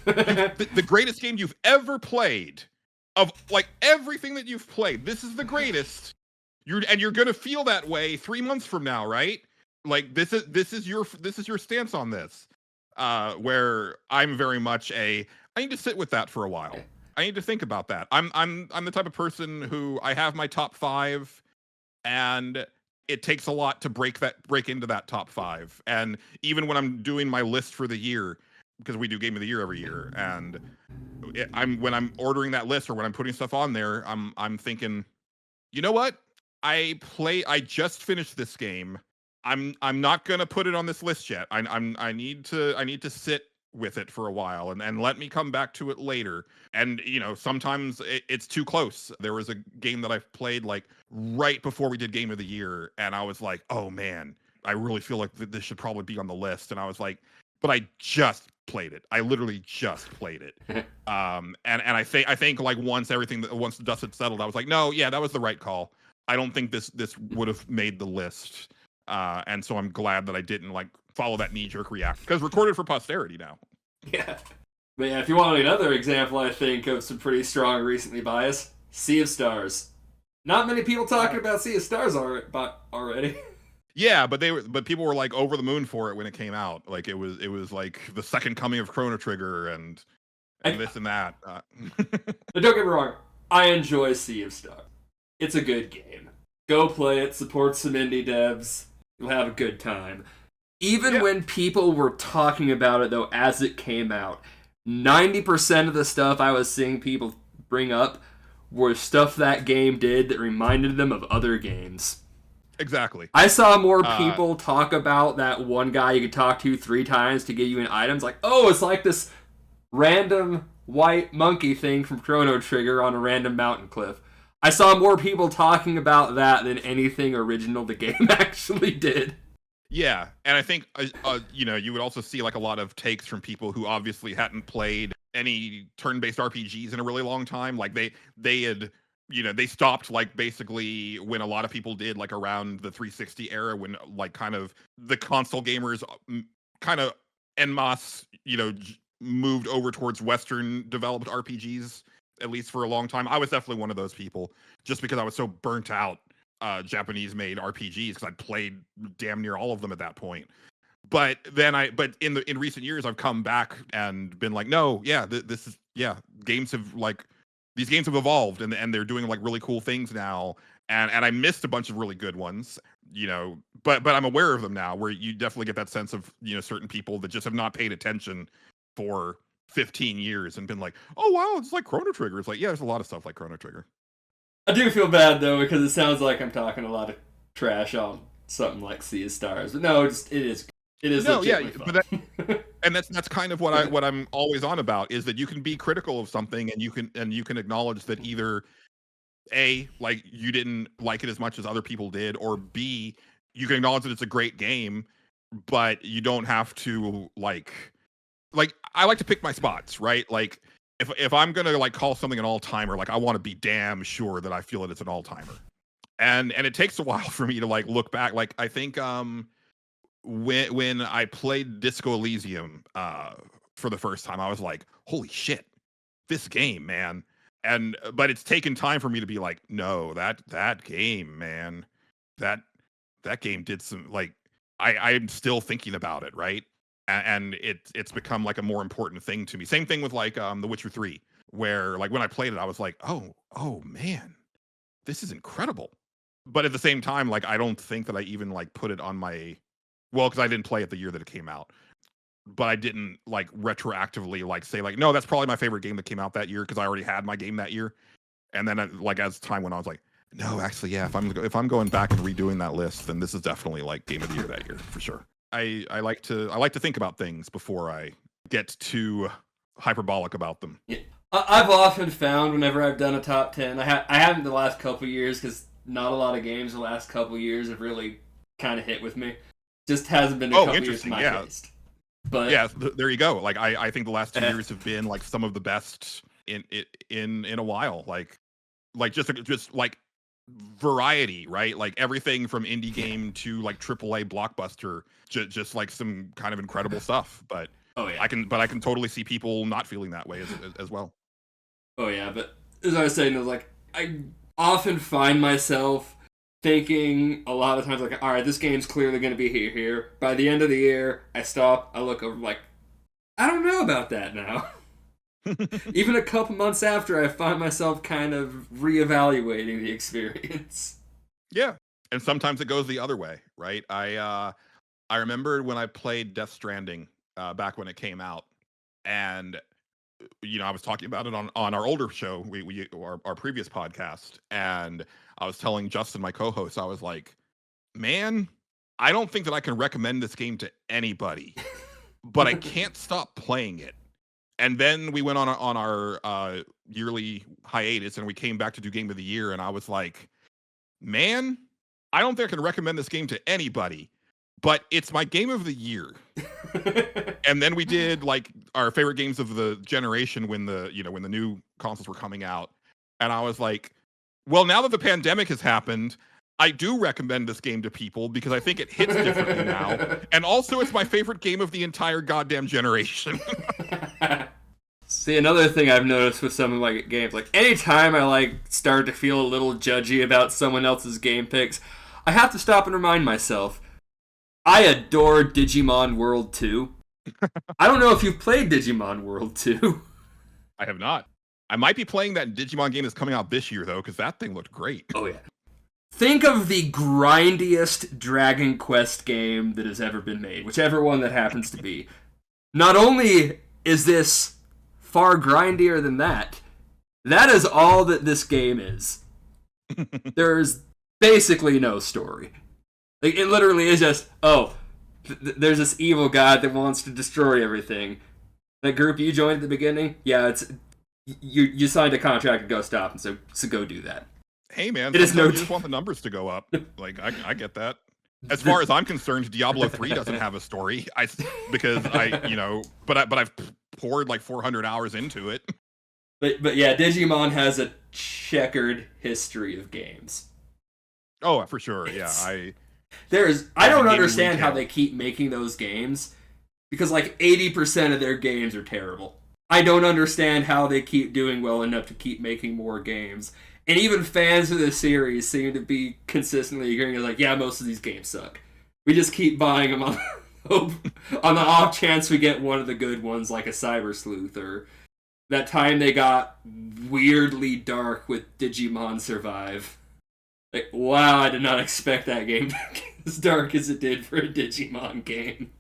The greatest game you've ever played, of like everything that you've played, this is the greatest. You're gonna feel that way 3 months from now, right? Like, this is your stance on this. Where I'm very much I need to sit with that for a while. I need to think about that. I'm the type of person who, I have my top 5, and it takes a lot to break into that top 5. And even when I'm doing my list for the year, because we do Game of the Year every year, and when I'm ordering that list or when I'm putting stuff on there, I'm thinking, you know what? I just finished this game. I'm not gonna put it on this list yet. I need to sit with it for a while and let me come back to it later. And sometimes it's too close. There was a game that I played like right before we did Game of the Year, and I was like, oh man, I really feel like this should probably be on the list. And I was like, but I just played it. I literally just played it. And I think like once the dust had settled, I was like, no, yeah, that was the right call. I don't think this would have made the list. And so I'm glad that I didn't like follow that knee-jerk reaction, because recorded for posterity now. Yeah. But yeah, if you want another example, I think, of some pretty strong recently bias, Sea of Stars. Not many people talking about Sea of Stars already. Yeah, but people were like over the moon for it when it came out. Like it was like the second coming of Chrono Trigger and this and that. But don't get me wrong, I enjoy Sea of Stars. It's a good game. Go play it, support some indie devs, you'll have a good time. Even when people were talking about it, though, as it came out, 90% of the stuff I was seeing people bring up were stuff that game did that reminded them of other games. Exactly. I saw more people talk about that one guy you could talk to 3 times to give you an item. It's like, oh, it's like this random white monkey thing from Chrono Trigger on a random mountain cliff. I saw more people talking about that than anything original the game actually did. Yeah, and I think you would also see like a lot of takes from people who obviously hadn't played any turn-based RPGs in a really long time. Like they had, they stopped like basically when a lot of people did, like around the 360 era, when like kind of the console gamers kind of en masse, moved over towards Western developed RPGs, at least for a long time. I was definitely one of those people, just because I was so burnt out Japanese made RPGs, because I'd played damn near all of them at that point. But then in recent years I've come back and been like, no, yeah, games have like, these games have evolved and they're doing like really cool things now, and I missed a bunch of really good ones, but I'm aware of them now, where you definitely get that sense of, certain people that just have not paid attention for 15 years and been like, oh wow, it's like Chrono Trigger. It's like, yeah, there's a lot of stuff like Chrono Trigger. I do feel bad though, because it sounds like I'm talking a lot of trash on something like Sea of Stars, but no, it is no, yeah, fun. But and that's kind of what I'm always on about, is that you can be critical of something and you can acknowledge that either A, like you didn't like it as much as other people did, or B, you can acknowledge that it's a great game, but you don't have to like I like to pick my spots, right? Like if I'm gonna like call something an all-timer, like I want to be damn sure that I feel that it's an all-timer. And it takes a while for me to like look back. Like I think when I played Disco Elysium for the first time, I was like, holy shit, this game, man. But it's taken time for me to be like, no, that game, man, that game did some, like, I'm still thinking about it, right? And it's become like a more important thing to me. Same thing with like The Witcher 3, where like when I played it, I was like, oh man, this is incredible. But at the same time, like I don't think that I even like put it on my, well, because I didn't play it the year that it came out, but I didn't like retroactively like say like, no, that's probably my favorite game that came out that year, because I already had my game that year. And then like as time went on, I was like, no, actually, yeah, if I'm going back and redoing that list, then this is definitely like game of the year that year for sure. I like to think about things before I get too hyperbolic about them. Yeah. I've often found whenever I've done a top 10, I haven't the last couple years, because not a lot of games the last couple years have really kind of hit with me. Just hasn't been a couple years to my taste. But yeah, there you go. Like I think the last 2 years have been like some of the best in a while. Like just like variety, right? Like everything from indie game to like AAA blockbuster, just like some kind of incredible stuff. But I can totally see people not feeling that way as well. Oh yeah, but as I was saying, like I often find myself thinking a lot of times like, all right, this game's clearly going to be here. By the end of the year, I stop, I look over, like, I don't know about that now. Even a couple months after, I find myself kind of reevaluating the experience. Yeah, and sometimes it goes the other way, right? I remember when I played Death Stranding back when it came out, and I was talking about it on our older show, our previous podcast, and I was telling Justin, my co-host, I was like, man, I don't think that I can recommend this game to anybody, but I can't stop playing it. And then we went on our yearly hiatus, and we came back to do Game of the Year, and I was like, man, I don't think I can recommend this game to anybody, but it's my game of the year. And then we did like our favorite games of the generation when the new consoles were coming out. And I was like, well, now that the pandemic has happened, I do recommend this game to people because I think it hits differently now. And also it's my favorite game of the entire goddamn generation. See, another thing I've noticed with some of my games, like anytime I like start to feel a little judgy about someone else's game picks, I have to stop and remind myself, I adore Digimon World 2. I don't know if you've played Digimon World 2. I have not. I might be playing that Digimon game that's coming out this year, though, because that thing looked great. Oh, yeah. Think of the grindiest Dragon Quest game that has ever been made, whichever one that happens to be. Not only is this far grindier than that is all that this game is. There's basically no story. Like, it literally is just, there's this evil god that wants to destroy everything. That group you joined at the beginning, yeah, it's you signed a contract to go stop, and so go do that. Hey man, you just want the numbers to go up. Like I get that. As far as I'm concerned, Diablo 3 doesn't have a story. Because I've poured like 400 hours into it. But yeah, Digimon has a checkered history of games. Oh, for sure. Yeah, I don't understand how they keep making those games, because like 80% of their games are terrible. I don't understand how they keep doing well enough to keep making more games. And even fans of the series seem to be consistently agreeing, like, yeah, most of these games suck. We just keep buying them on the off chance we get one of the good ones, like a Cyber Sleuth, or that time they got weirdly dark with Digimon Survive. Like, wow, I did not expect that game to get as dark as it did for a Digimon game.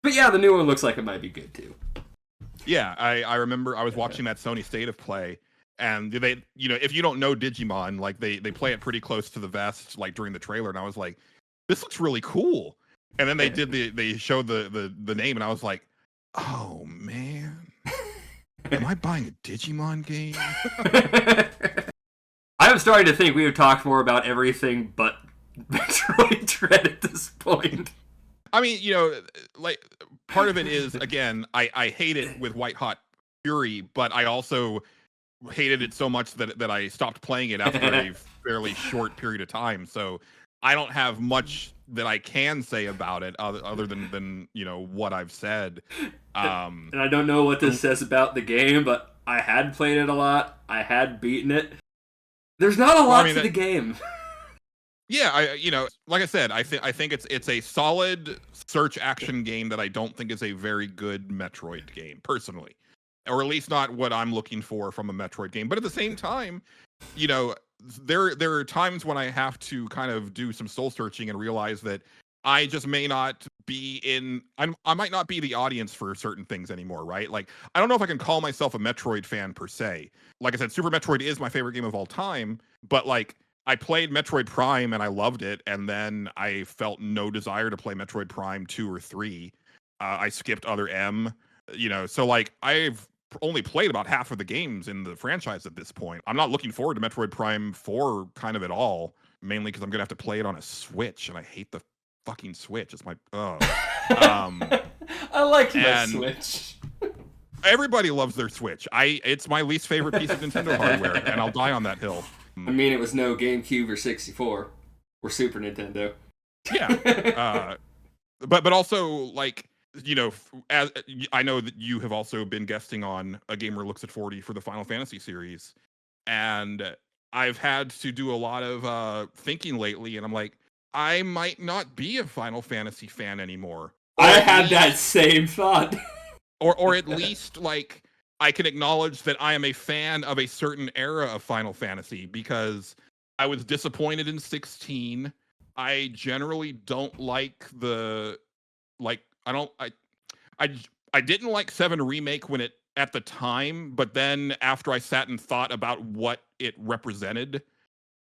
But yeah, the new one looks like it might be good too. Yeah, I remember I was watching that Sony State of Play, and they, if you don't know Digimon, like they play it pretty close to the vest, like during the trailer, and I was like, this looks really cool. And then they showed the name, and I was like, oh man, am I buying a Digimon game? I'm starting to think we have talked more about everything but Metroid Dread at this point. I mean, like part of it is, again, I hate it with white hot fury, but I also hated it so much that I stopped playing it after a fairly short period of time. So I don't have much that I can say about it other than what I've said. And I don't know what this says about the game, but I had played it a lot. I had beaten it. There's not a lot to the game. Yeah, like I said, I think it's a solid search action game that I don't think is a very good Metroid game, personally. Or at least not what I'm looking for from a Metroid game. But at the same time, there are times when I have to kind of do some soul searching and realize that I just may not be I might not be the audience for certain things anymore, right? Like, I don't know if I can call myself a Metroid fan per se. Like I said, Super Metroid is my favorite game of all time, but like, I played Metroid Prime and I loved it, and then I felt no desire to play Metroid Prime 2 or 3. I skipped Other M, so like, I've only played about half of the games in the franchise at this point. I'm not looking forward to Metroid Prime 4 kind of at all, mainly because I'm going to have to play it on a Switch, and I hate the fucking Switch. It's my... I like my Switch. Everybody loves their Switch. It's my least favorite piece of Nintendo hardware, and I'll die on that hill. I mean, it was no GameCube or 64 or Super Nintendo. Yeah. But also, like, as I know that you have also been guesting on A Gamer Looks at 40 for the Final Fantasy series, and I've had to do a lot of thinking lately, and I'm like, I might not be a Final Fantasy fan anymore. I had that same thought. or at least, like, I can acknowledge that I am a fan of a certain era of Final Fantasy, because I was disappointed in 16. I generally don't like I didn't like 7 Remake when it at the time, but then after I sat and thought about what it represented,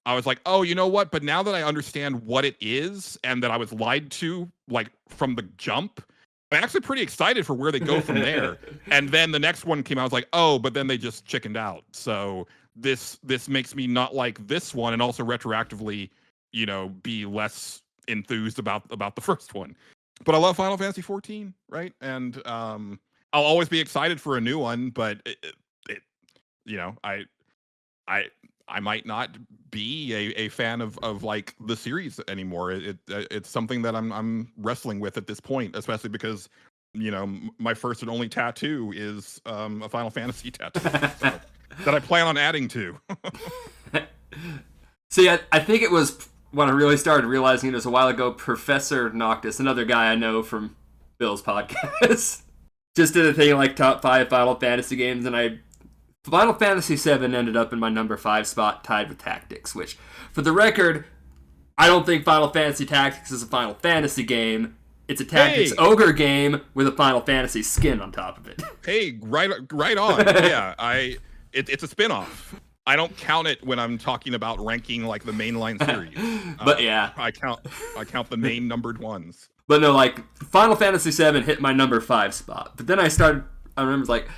I was like, oh, you know what? But now that I understand what it is and that I was lied to, like, from the jump, I'm actually pretty excited for where they go from there. And then the next one came out, I was like, oh, but then they just chickened out. So this makes me not like this one, and also retroactively, be less enthused about the first one. But I love Final Fantasy 14, right? And I'll always be excited for a new one, but you know, I might not be a fan of like the series anymore. It's something that I'm wrestling with at this point, especially because, you know, my first and only tattoo is a Final Fantasy tattoo so, that I plan on adding to. See, I think it was when I really started realizing it was a while ago. Professor Noctis, another guy I know from Bill's podcast, just did a thing like top 5 Final Fantasy games, and Final Fantasy VII ended up in my number 5 spot, tied with Tactics, which, for the record, I don't think Final Fantasy Tactics is a Final Fantasy game. It's a Tactics Ogre game with a Final Fantasy skin on top of it. Hey, right on. Yeah, it's a spin-off. I don't count it when I'm talking about ranking like the mainline series. But yeah, I count the main numbered ones. But no, like Final Fantasy VII hit my number 5 spot. But then I remember like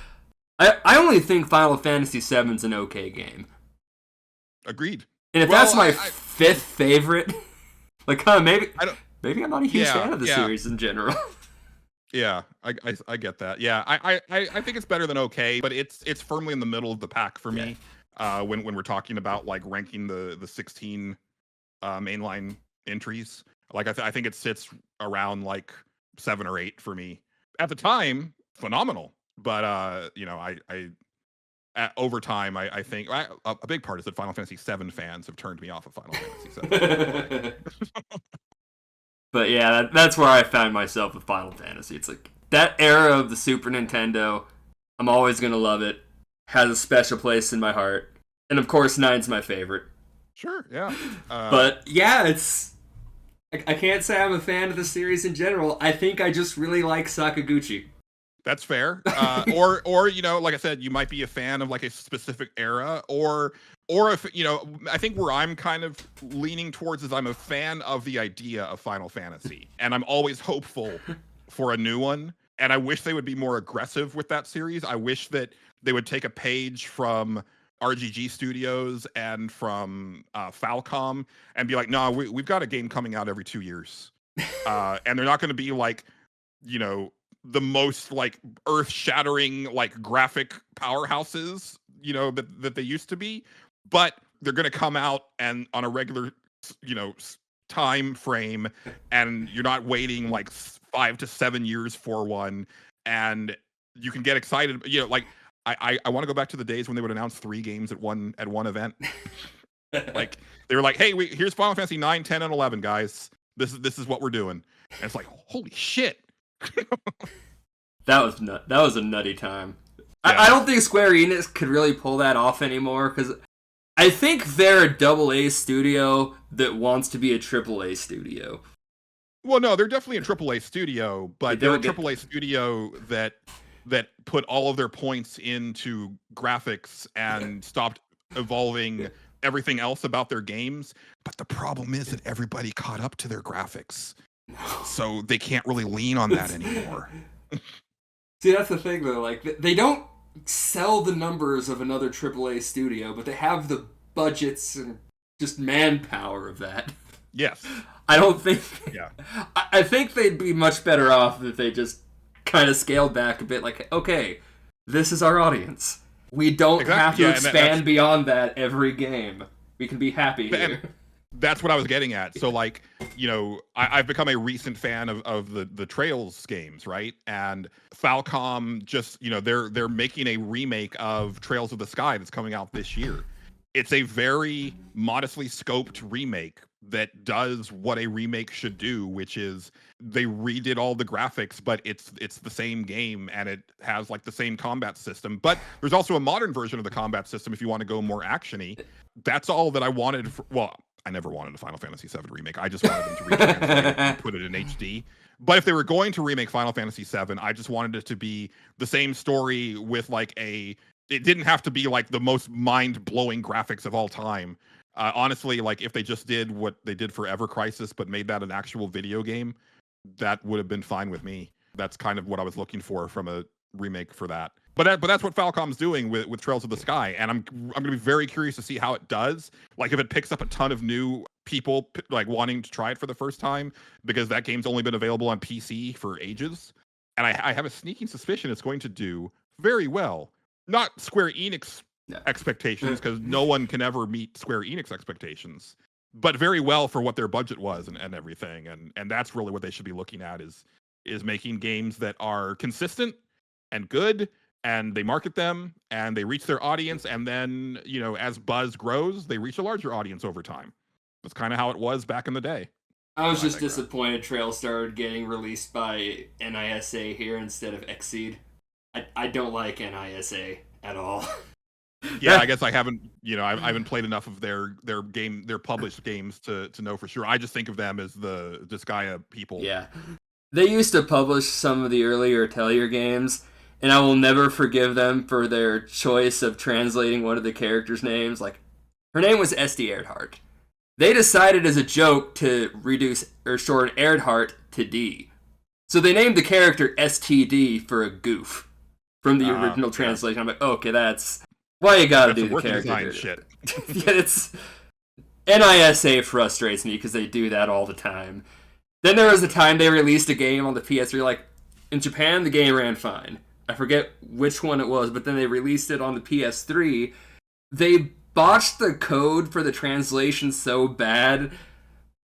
I only think Final Fantasy VII's an okay game. Agreed. And if that's my 5th favorite, like maybe I'm not a huge fan of the series in general. Yeah, I get that. Yeah, I think it's better than okay, but it's firmly in the middle of the pack for me. When we're talking about like ranking the 16 mainline entries, like I think it sits around like 7 or 8 for me. At the time, phenomenal, but you know, over time, I think a big part is that Final Fantasy VII fans have turned me off of Final Fantasy VII. But yeah, that's where I found myself with Final Fantasy. It's like that era of the Super Nintendo. I'm always gonna love it. Has a special place in my heart, and of course, 9's my favorite. Sure, yeah. But yeah, I can't say I'm a fan of the series in general. I think I just really like Sakaguchi. That's fair. Or you know, like I said, you might be a fan of like a specific era, or if you know, I think where I'm kind of leaning towards is I'm a fan of the idea of Final Fantasy, and I'm always hopeful for a new one. And I wish they would be more aggressive with that series. I wish that they would take a page from RGG Studios and from Falcom and be like, no, we've got a game coming out every 2 years, and they're not going to be like, you know, the most like earth-shattering like graphic powerhouses, you know, that they used to be, but they're going to come out and on a regular, you know, time frame, and you're not waiting like 5 to 7 years for one, and you can get excited. You know, like I want to go back to the days when they would announce 3 games at one event. Like they were like, hey, here's Final Fantasy 9, 10, and 11, guys. This is what we're doing. And it's like, holy shit. That was a nutty time. Yeah. I don't think Square Enix could really pull that off anymore, because I think they're a AA studio that wants to be a AAA studio. Well, no, they're definitely a AAA studio, but they're a AAA studio that put all of their points into graphics and stopped evolving everything else about their games. But the problem is that everybody caught up to their graphics, so they can't really lean on that anymore. See, that's the thing, though. Like, they don't sell the numbers of another AAA studio, but they have the budgets and just manpower of that. Yes. I don't think... Yeah. I think they'd be much better off if they just kind of scaled back a bit. Like, okay, this is our audience. We don't have to expand beyond that every game. We can be happy here. That's what I was getting at. So, like, you know, I've become a recent fan of the Trails games, right? And Falcom just, you know, they're making a remake of Trails of the Sky that's coming out this year. It's a very modestly scoped remake that does what a remake should do, which is they redid all the graphics, but it's the same game, and it has like the same combat system. But there's also a modern version of the combat system if you want to go more action-y. That's all that I wanted. I never wanted a Final Fantasy VII remake. I just wanted them to retranslate it and put it in HD. But if they were going to remake Final Fantasy VII, I just wanted it to be the same story with like it didn't have to be like the most mind-blowing graphics of all time. Honestly, like if they just did what they did for Ever Crisis, but made that an actual video game, that would have been fine with me. That's kind of what I was looking for from a remake for that. But that's what Falcom's doing with Trails of the Sky, and I'm going to be very curious to see how it does. Like if it picks up a ton of new people like wanting to try it for the first time because that game's only been available on PC for ages. And I have a sneaking suspicion it's going to do very well. Not Square Enix expectations, because no one can ever meet Square Enix expectations, but very well for what their budget was and everything. And that's really what they should be looking at is making games that are consistent and good, and they market them and they reach their audience, and then, you know, as buzz grows, they reach a larger audience over time. That's kind of how it was back in the day. I was just disappointed Trail started getting released by NISA here instead of Xseed. I don't like NISA at all. Yeah, I guess I haven't, you know, I haven't played enough of their published games to know for sure. I just think of them as the Disgaea people. Yeah. They used to publish some of the earlier Atelier games, and I will never forgive them for their choice of translating one of the characters' names. Like, her name was Esti Erdhart. They decided as a joke to reduce or shorten Erdhart to D. So they named the character STD for a goof from the original translation. I'm like, okay, that's why you gotta do the character. Shit. Yeah, it's NISA frustrates me because they do that all the time. Then there was a time they released a game on the PS3. Like, in Japan, the game ran fine. I forget which one it was, but then they released it on the PS3. They botched the code for the translation so bad,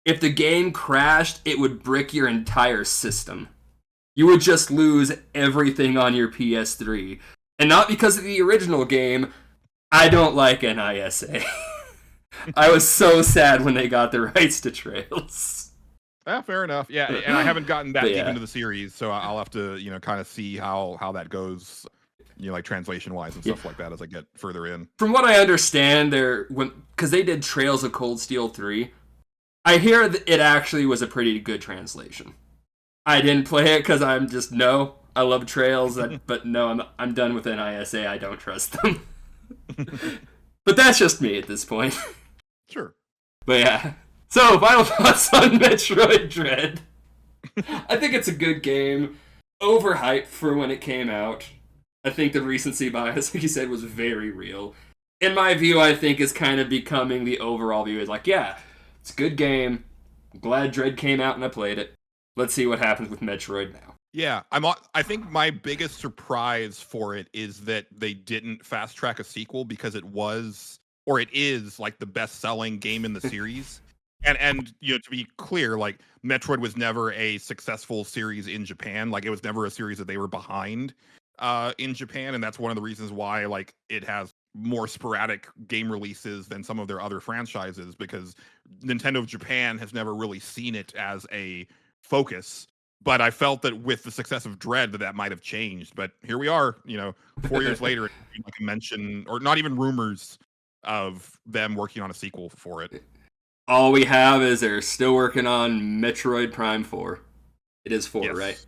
if the game crashed, it would brick your entire system. You would just lose everything on your PS3. And not because of the original game. I don't like NISA. I was so sad when they got the rights to Trails. Fair enough. Yeah, and I haven't gotten that deep into the series, so I'll have to, you know, kind of see how that goes, you know, like translation wise and stuff like that as I get further in. From what I understand, because they did Trails of Cold Steel 3, I hear that it actually was a pretty good translation. I didn't play it because I love Trails, but no, I'm done with NISA. I don't trust them. But that's just me at this point. Sure. But yeah. So, final thoughts on Metroid Dread. I think it's a good game. Overhyped for when it came out. I think the recency bias, like you said, was very real. In my view, I think is kind of becoming the overall view. Is like, yeah, it's a good game. I'm glad Dread came out and I played it. Let's see what happens with Metroid now. Yeah, I think my biggest surprise for it is that they didn't fast track a sequel, because it is like the best-selling game in the series. And you know, to be clear, like, Metroid was never a successful series in Japan. Like, it was never a series that they were behind in Japan, and that's one of the reasons why, like, it has more sporadic game releases than some of their other franchises, because Nintendo of Japan has never really seen it as a focus. But I felt that with the success of Dread that might have changed. But here we are, you know, 4 years later, like a mention, or not even rumors of them working on a sequel for it. All we have is they're still working on Metroid Prime 4. It is 4, yes. Right?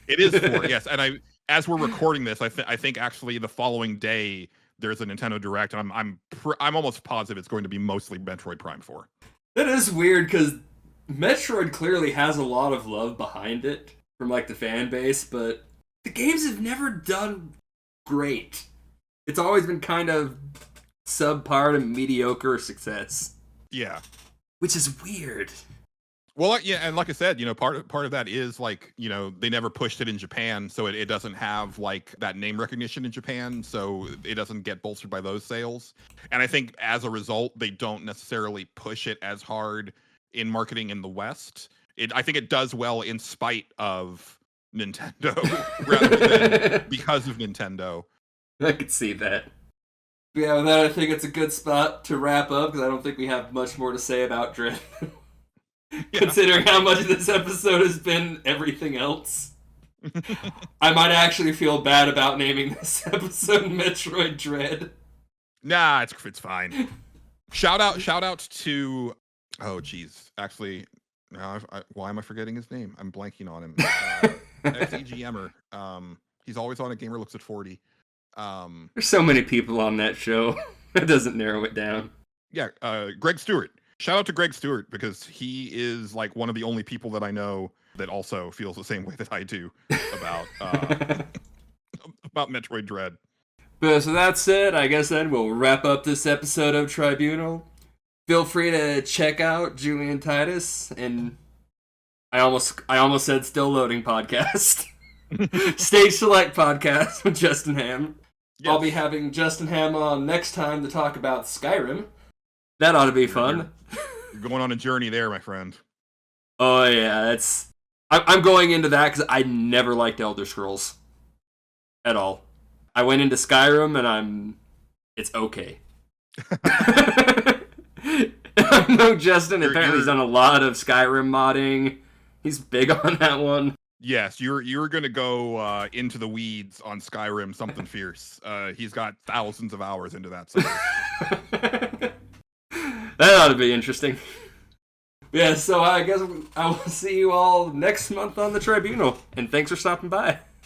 It is 4, yes. And as we're recording this, I think actually the following day there's a Nintendo Direct, and I'm almost positive it's going to be mostly Metroid Prime 4. That is weird, because Metroid clearly has a lot of love behind it from, like, the fan base, but the games have never done great. It's always been kind of subpar to mediocre success. Yeah. Which is weird. Well, yeah, and like I said, you know, part of that is, like, you know, they never pushed it in Japan, so it doesn't have, like, that name recognition in Japan, so it doesn't get bolstered by those sales. And I think as a result, they don't necessarily push it as hard in marketing in the West. I think it does well in spite of Nintendo rather than because of Nintendo. I could see that. Yeah, with that, I think it's a good spot to wrap up, because I don't think we have much more to say about Dread. Considering how much this episode has been everything else. I might actually feel bad about naming this episode Metroid Dread. Nah, it's fine. Shout out to... Oh, geez. Actually, why am I forgetting his name? I'm blanking on him. XEGMer. He's always on A Gamer Looks at 40. There's so many people on that show. That doesn't narrow it down. Yeah, Greg Stewart. Shout out to Greg Stewart, because he is, like, one of the only people that I know that also feels the same way that I do about about Metroid Dread. So that's it. I guess then we'll wrap up this episode of Tribunal. Feel free to check out Julian Titus and I almost said Still Loading podcast. Stage Select podcast with Justin Ham. Yes. I'll be having Justin Ham on next time to talk about Skyrim. That ought to be fun. You're going on a journey there, my friend. Oh yeah, I'm going into that because I never liked Elder Scrolls at all. I went into Skyrim and it's okay. I know Justin apparently has done a lot of Skyrim modding. He's big on that one. Yes, you're gonna go into the weeds on Skyrim, something fierce. He's got thousands of hours into that. That ought to be interesting. Yeah, so I guess I will see you all next month on the Tribunal, and thanks for stopping by.